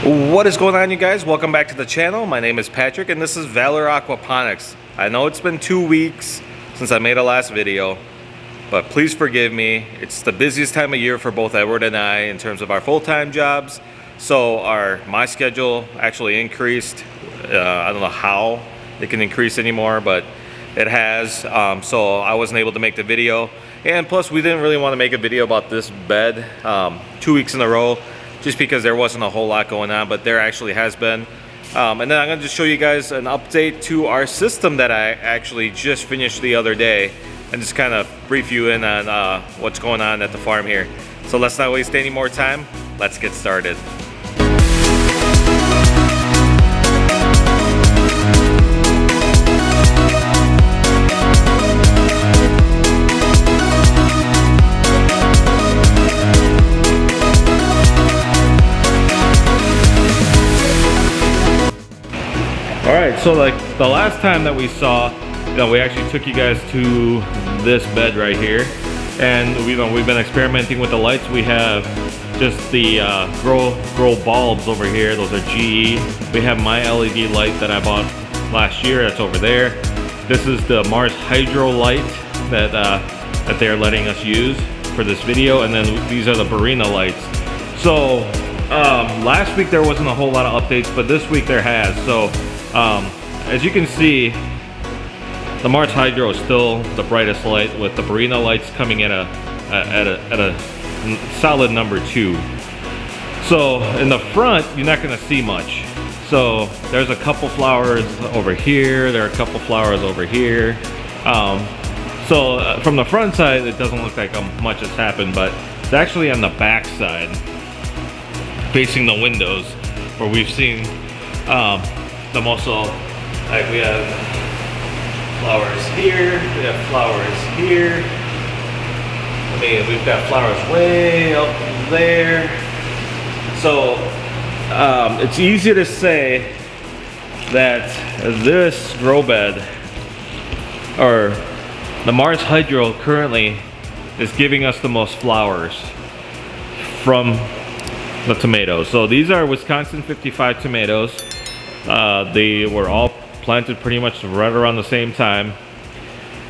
What is going on, you guys? Welcome back to the channel. My name is Patrick and this is Valor Aquaponics. I know it's been 2 weeks since I made a last video, but please forgive me. It's the busiest time of year for both Edward and I in terms of our full-time jobs. So my schedule actually increased. I don't know how it can increase anymore, but it has. So I wasn't able to make the video. And plus we didn't really want to make a video about this bed 2 weeks in a row, just because there wasn't a whole lot going on, but there actually has been. And then I'm going to just show you guys an update to our system that I actually just finished the other day, and just kind of brief you in on what's going on at the farm here. So let's not waste any more time. Let's get started. Alright, so like the last time that we saw, we actually took you guys to this bed right here, and we've been experimenting with the lights. We have just the grow bulbs over here. Those are GE. We have my LED light that I bought last year. That's over there. This is the Mars Hydro light that they're letting us use for this video, and then these are the Barina lights. So last week there wasn't a whole lot of updates, but this week there has. So as you can see, the Mars Hydro is still the brightest light, with the Barina lights coming at a solid number 2. So in the front, you're not going to see much. So there's a couple flowers over here. There are a couple flowers over here. So from the front side, it doesn't look like much has happened, but it's actually on the back side, facing the windows, where we've seen the most. Like we have flowers here, we have flowers here. I mean, we've got flowers way up there. So it's easy to say that this grow bed, or the Mars Hydro, currently is giving us the most flowers from the tomatoes. So these are Wisconsin 55 tomatoes. They were all planted pretty much right around the same time,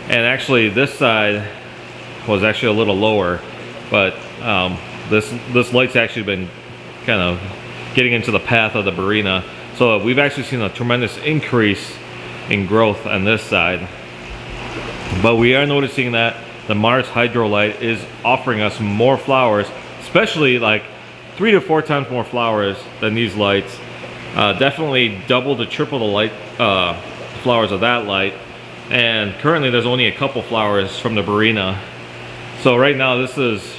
and actually this side was actually a little lower, but this light's actually been kind of getting into the path of the Barina. So we've actually seen a tremendous increase in growth on this side, but we are noticing that the Mars Hydro light is offering us more flowers, especially like 3 to 4 times more flowers than these lights. Definitely double to triple the light flowers of that light, and currently there's only a couple flowers from the Barina. So right now this is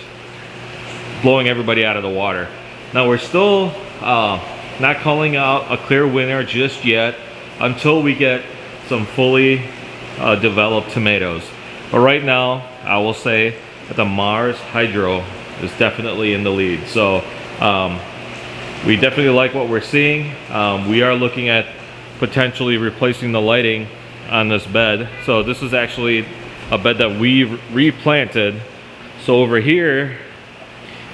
blowing everybody out of the water. Now we're still not calling out a clear winner just yet until we get some fully developed tomatoes. But right now I will say that the Mars Hydro is definitely in the lead. So we definitely like what we're seeing. We are looking at potentially replacing the lighting on this bed. So this is actually a bed that we replanted. So over here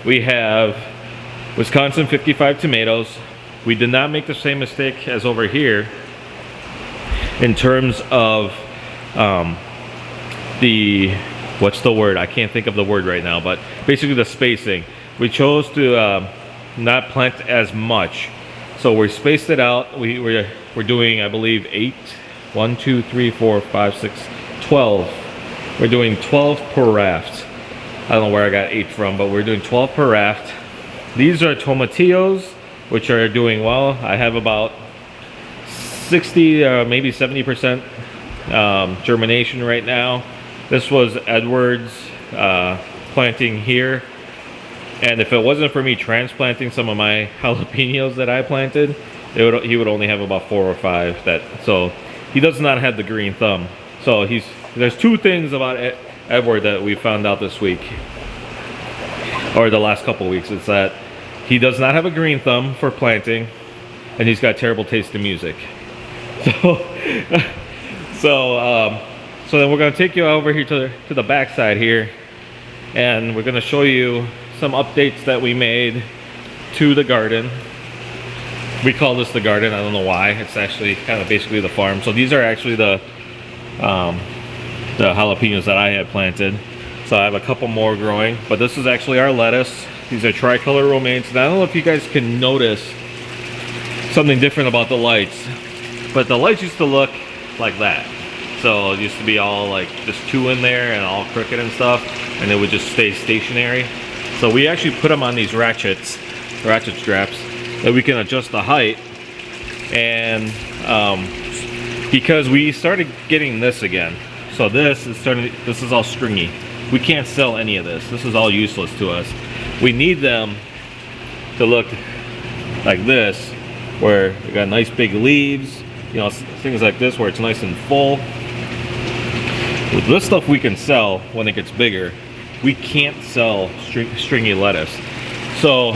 we have Wisconsin 55 tomatoes. We did not make the same mistake as over here in terms of what's the word? I can't think of the word right now, but basically the spacing. We chose to not plant as much, so we spaced it out. We're doing, I believe, 8, 1, 2, 3, 4, 5, 6, 12. We're doing 12 per raft. I don't know where I got 8 from, but we're doing 12 per raft. These are Tomatillos, which are doing well. I have about 60, maybe 70% germination right now. This was Edward's planting here. And if it wasn't for me transplanting some of my jalapenos that I planted, he would only have about 4 or 5. So he does not have the green thumb. So there's 2 things about Edward that we found out this week, or the last couple of weeks. It's that he does not have a green thumb for planting, and he's got terrible taste in music. So then we're going to take you over here to the back side here, and we're going to show you some updates that we made to the garden. We call this the garden. I don't know why. It's actually kind of basically the farm. So these are actually the jalapenos that I had planted. So I have a couple more growing, but this is actually our lettuce. These are tricolor romaines. And I don't know if you guys can notice something different about the lights, but the lights used to look like that. So it used to be all like just two in there and all crooked and stuff, and it would just stay stationary. So we actually put them on these ratchet straps that we can adjust the height. And because we started getting this again, so this is all stringy. We can't sell any of this. This is all useless to us. We need them to look like this, where we got nice big leaves, you know, things like this where it's nice and full. With this stuff we can sell when it gets bigger. We can't sell stringy lettuce. So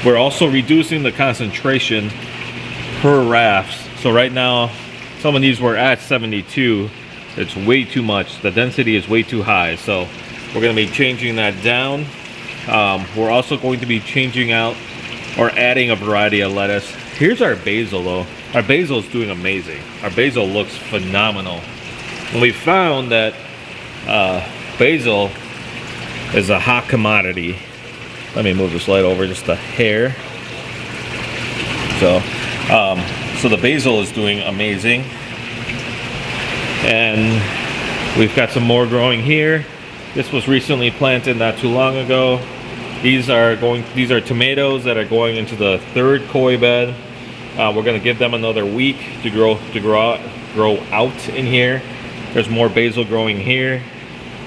we're also reducing the concentration per rafts. So right now, some of these were at 72. It's way too much. The density is way too high. So we're going to be changing that down. We're also going to be changing out or adding a variety of lettuce. Here's our basil though. Our basil is doing amazing. Our basil looks phenomenal. And we found that basil is a hot commodity. Let me move this light over just a hair. So the basil is doing amazing. And we've got some more growing here. This was recently planted not too long ago. These are tomatoes that are going into the third koi bed. We're going to give them another week to grow out in here. There's more basil growing here.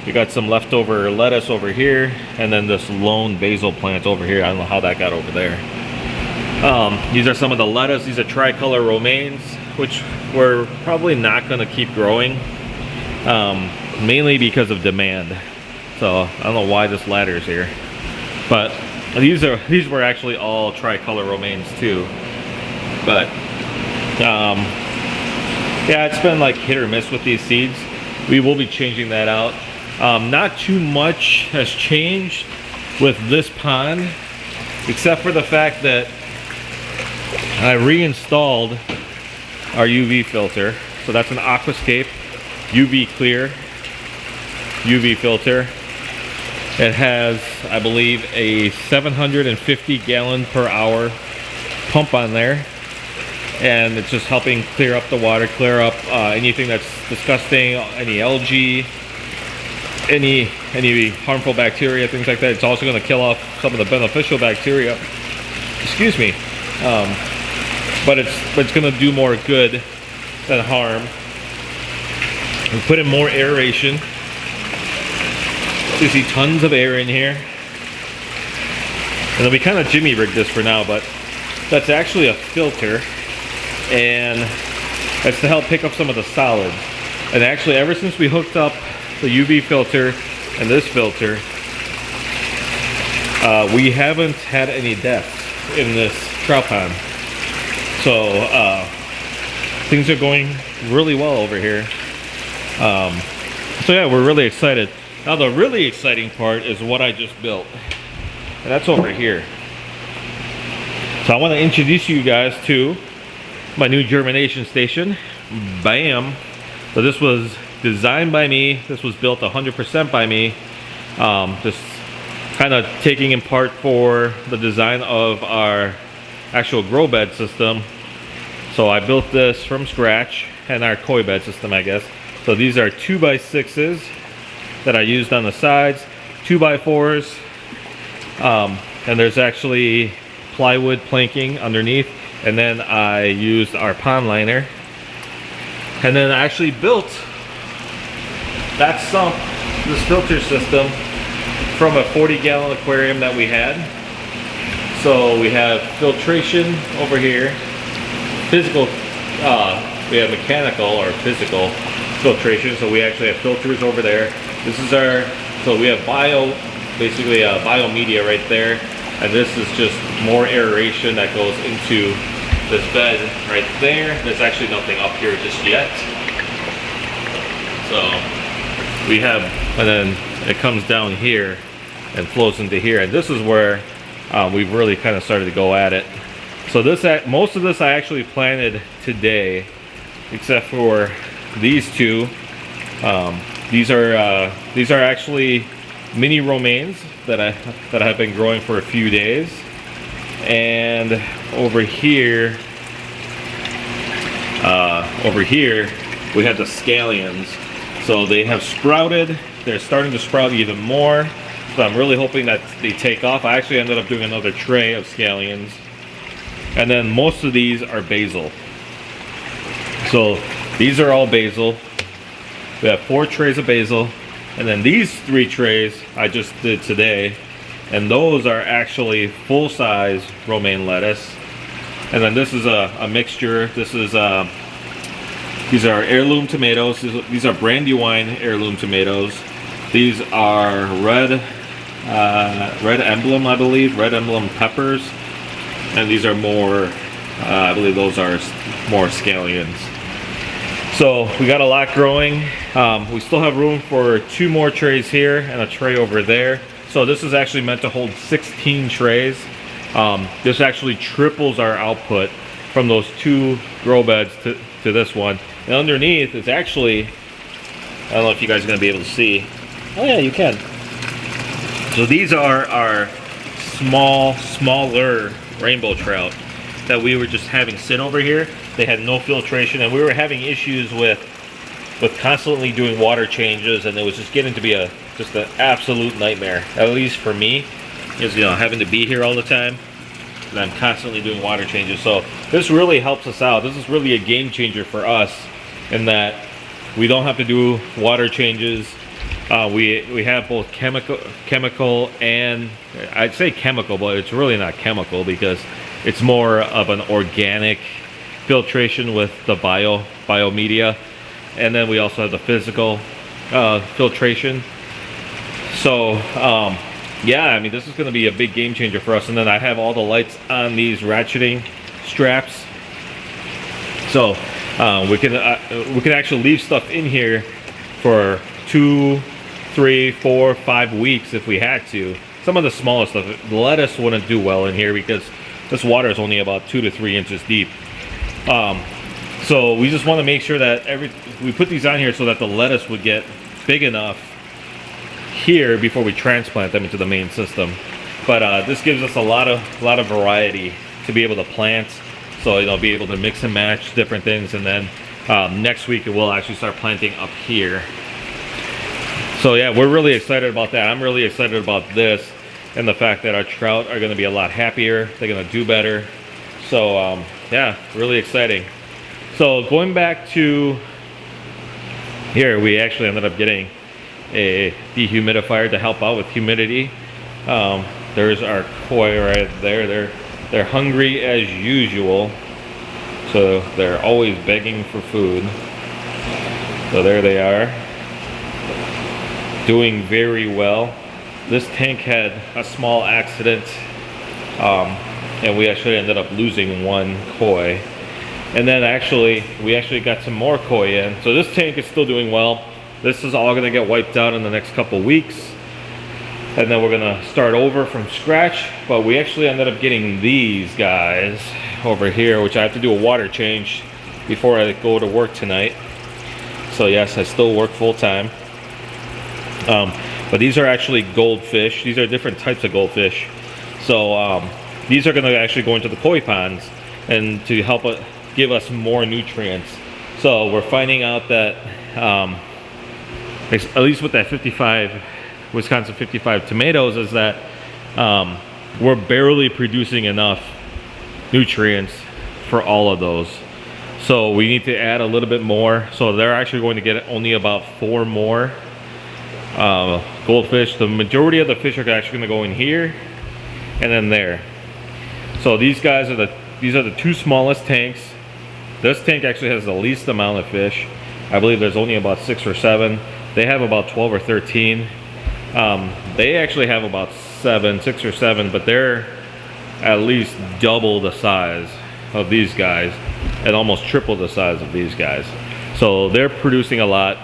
We got some leftover lettuce over here, and then this lone basil plant over here. I don't know how that got over there. These are some of the lettuce. These are tricolor romaines, which we're probably not going to keep growing, mainly because of demand. So I don't know why this ladder is here, but these were actually all tricolor romaines too. But yeah, it's been like hit or miss with these seeds. We will be changing that out. Not too much has changed with this pond, except for the fact that I reinstalled our UV filter. So that's an Aquascape UV clear UV filter. It has, I believe, a 750 gallon per hour pump on there, and it's just helping clear up the water, clear up anything that's disgusting, any algae, any harmful bacteria, things like that. It's also going to kill off some of the beneficial bacteria. Excuse me. But it's going to do more good than harm. We put in more aeration. You see tons of air in here. And then we kind of jimmy rigged this for now, but that's actually a filter, and it's to help pick up some of the solids. And actually, ever since we hooked up the UV filter and this filter, we haven't had any deaths in this trout pond. So things are going really well over here. So yeah, we're really excited. Now the really exciting part is what I just built, and that's over here. So I want to introduce you guys to my new germination station. Bam! So this was designed by me. This was built 100% by me. Just kind of taking in part for the design of our actual grow bed system. So I built this from scratch, and our koi bed system, I guess. So these are 2x6s that I used on the sides, 2x4s, and there's actually plywood planking underneath, and then I used our pond liner, and then I actually built that sump, this filter system, from a 40-gallon aquarium that we had. So we have filtration over here, physical, we have mechanical or physical filtration, so we actually have filters over there. This is our, so we have basically a biomedia right there, and this is just more aeration that goes into this bed right there. There's actually nothing up here just yet. So we have, and then it comes down here and flows into here, and this is where we've really kind of started to go at it. So most of this I actually planted today, except for these two. These are actually mini romaines that I have been growing for a few days. And over here we have the scallions. So they have sprouted. They're starting to sprout even more. So I'm really hoping that they take off. I actually ended up doing another tray of scallions. And then most of these are basil. So these are all basil. We have 4 trays of basil. And then these 3 trays I just did today. And those are actually full-size romaine lettuce. And then this is a mixture. This is these are heirloom tomatoes. These are Brandywine heirloom tomatoes. These are red emblem, I believe, red emblem peppers. And these are more, I believe those are more scallions. So we got a lot growing. We still have room for 2 more trays here and a tray over there. So this is actually meant to hold 16 trays. This actually triples our output from those 2 grow beds to this one. And underneath is actually, I don't know if you guys are going to be able to see. Oh yeah, you can. So these are our smaller rainbow trout that we were just having sit over here. They had no filtration, and we were having issues with constantly doing water changes, and it was just getting to be just an absolute nightmare, at least for me, is having to be here all the time, and I'm constantly doing water changes. So this really helps us out. This is really a game changer for us in that we don't have to do water changes. We have both chemical and, I'd say chemical, but it's really not chemical because it's more of an organic filtration with the biomedia. And then we also have the physical filtration. So yeah, I mean, this is going to be a big game changer for us. And then I have all the lights on these ratcheting straps, so we can actually leave stuff in here for 2, 3, 4, 5 weeks if we had to. Some of the smaller stuff, the lettuce wouldn't do well in here because this water is only about 2 to 3 inches deep. So we just want to make sure that we put these on here so that the lettuce would get big enough here before we transplant them into the main system. But this gives us a lot of variety to be able to plant. So be able to mix and match different things, and then next week we'll actually start planting up here. So yeah, we're really excited about that. I'm really excited about this and the fact that our trout are going to be a lot happier. They're going to do better. So yeah, really exciting. So going back to here, we actually ended up getting a dehumidifier to help out with humidity. There's our koi right there. They're hungry as usual, so they're always begging for food. So there they are, doing very well. This tank had a small accident, and we actually ended up losing 1 koi. And then we actually got some more koi in. So this tank is still doing well. This is all gonna get wiped out in the next couple weeks. And then we're gonna start over from scratch. But we actually ended up getting these guys over here, which I have to do a water change before I go to work tonight. So yes, I still work full time. But these are actually goldfish. These are different types of goldfish. So these are gonna actually go into the koi ponds and to help give us more nutrients. So we're finding out that at least with that 55 Wisconsin 55 tomatoes is that we're barely producing enough nutrients for all of those. So we need to add a little bit more. So they're actually going to get only about 4 more goldfish. The majority of the fish are actually going to go in here and then there. So these guys are the 2 smallest tanks. This tank actually has the least amount of fish. I believe there's only about 6 or 7. They have about 12 or 13. They actually have about 6 or 7, but they're at least double the size of these guys and almost triple the size of these guys. So they're producing a lot.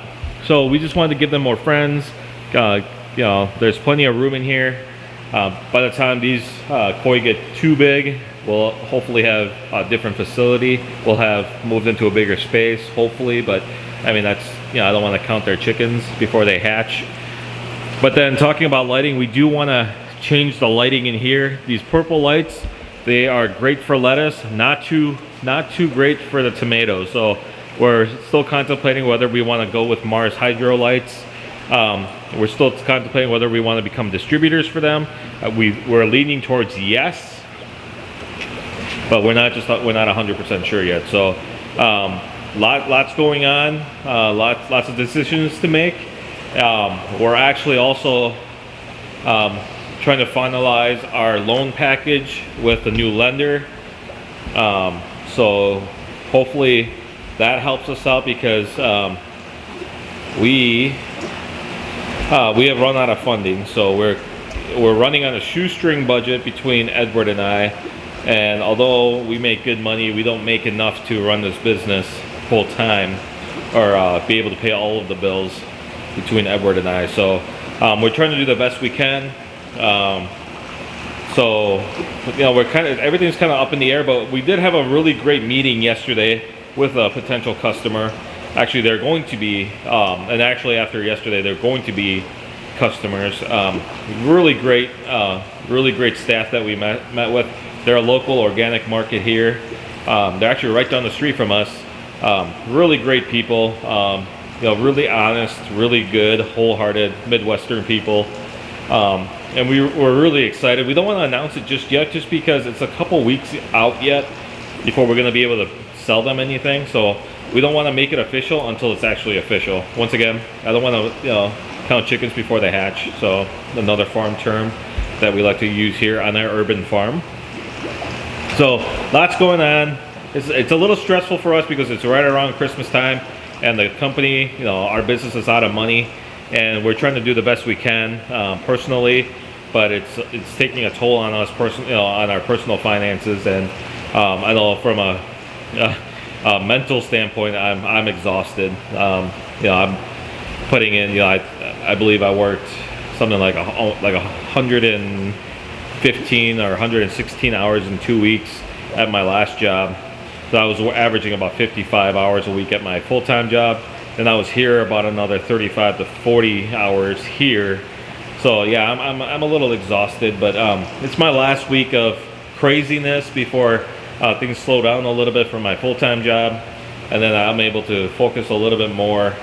So we just wanted to give them more friends. There's plenty of room in here. By the time these koi get too big, we'll hopefully have a different facility. We'll have moved into a bigger space, hopefully, but I mean, that's, you know, I don't want to count their chickens before they hatch. But then talking about lighting, we do want to change the lighting in here. These purple lights, they are great for lettuce, not too great for the tomatoes. So we're still contemplating whether we want to go with Mars Hydro lights. We're still contemplating whether we want to become distributors for them. We're leaning towards yes, but we're not 100% sure yet. So lots going on, lots of decisions to make. We're actually also trying to finalize our loan package with the new lender. So hopefully that helps us out, because we have run out of funding. So we're running on a shoestring budget between Edward and I, and although we make good money, we don't make enough to run this business full time, or be able to pay all of the bills between Edward and I. So we're trying to do the best we can. So, you know, everything's kind of up in the air, but we did have a really great meeting yesterday with a potential customer. Actually, they're going to be, and actually after yesterday, they're going to be customers. Really great staff that we met with. They're a local organic market here. They're actually right down the street from us. Really great people. You know, really honest, really good, wholehearted Midwestern people. And we're really excited. We don't want to announce it just yet, just because it's a couple weeks out yet before we're going to be able to sell them anything. So we don't want to make it official until it's actually official. Once again, I don't want to, you know, count chickens before they hatch. So another farm term that we like to use here on our urban farm. So lots going on. It's a little stressful for us because it's right around Christmas time, and the company, you know, our business is out of money, and we're trying to do the best we can personally, but it's taking a toll on us personally, you know, on our personal finances. And I know from a mental standpoint, I'm exhausted. You know, I'm putting in, you know, I believe I worked something like 115 or 116 hours in 2 weeks at my last job. So I was averaging about 55 hours a week at my full-time job, and I was here about another 35 to 40 hours here. So yeah, I'm a little exhausted, but it's my last week of craziness before things slow down a little bit from my full-time job, and then I'm able to focus a little bit more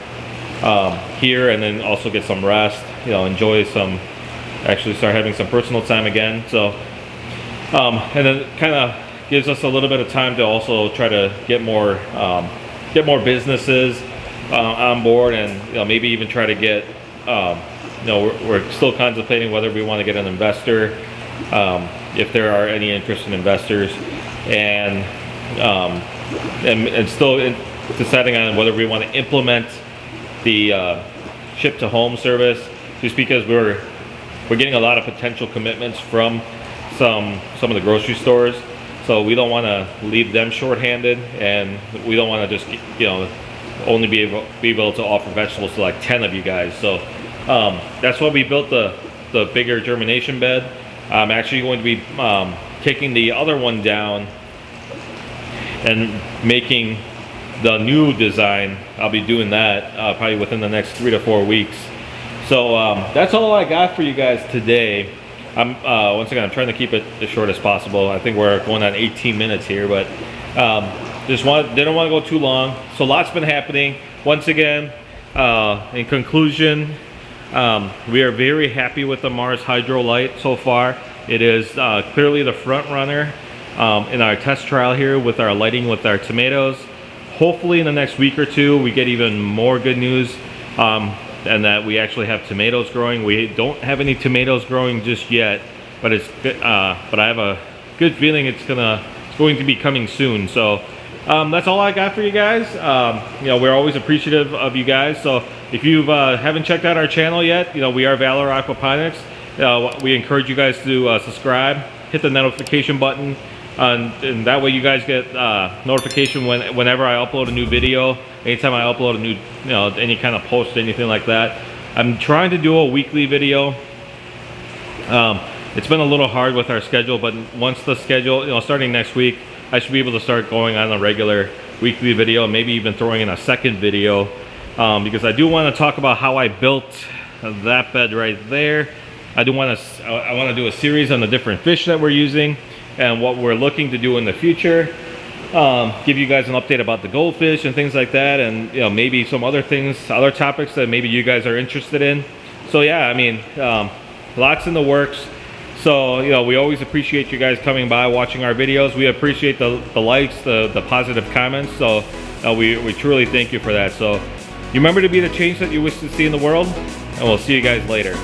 here, and then also get some rest, you know, enjoy some, actually start having some personal time again. So and then kind of gives us a little bit of time to also try to get more businesses on board, and, you know, maybe even try to get, you know, we're still contemplating whether we want to get an investor, if there are any interest in investors, and still deciding on whether we want to implement the ship to home service, just because we're getting a lot of potential commitments from some of the grocery stores. So we don't want to leave them shorthanded, and we don't want to just, you know, only be able to offer vegetables to like 10 of you guys. So that's why we built the bigger germination bed. I'm actually going to be taking the other one down and making the new design. I'll be doing that probably within the next 3 to 4 weeks. So that's all I got for you guys today. Once again, I'm trying to keep it as short as possible. I think we're going on 18 minutes here, but didn't want to go too long. So lots been happening. Once again, in conclusion, we are very happy with the Mars Hydro Light so far. It is clearly the front runner in our test trial here with our lighting with our tomatoes. Hopefully in the next week or two we get even more good news, and that we actually have tomatoes growing. We don't have any tomatoes growing just yet, but but I have a good feeling it's going to be coming soon. So that's all I got for you guys. You know, we're always appreciative of you guys. So if you haven't checked out our channel yet, you know, we are Valor Aquaponics. We encourage you guys to subscribe, hit the notification button, and that way you guys get notification whenever I upload a new video. Anytime I upload a new, you know, any kind of post, anything like that. I'm trying to do a weekly video. it's been a little hard with our schedule, but once the schedule, you know, starting next week, I should be able to start going on a regular weekly video, maybe even throwing in a second video, because I do want to talk about how I built that bed right there. I want to do a series on the different fish that we're using and what we're looking to do in the future. Give you guys an update about the goldfish and things like that, and you know, maybe some other things, other topics that maybe you guys are interested in. So yeah, I mean, lots in the works. So, you know, we always appreciate you guys coming by, watching our videos. We appreciate the likes, the positive comments. So we truly thank you for that. So you remember to be the change that you wish to see in the world, and we'll see you guys later.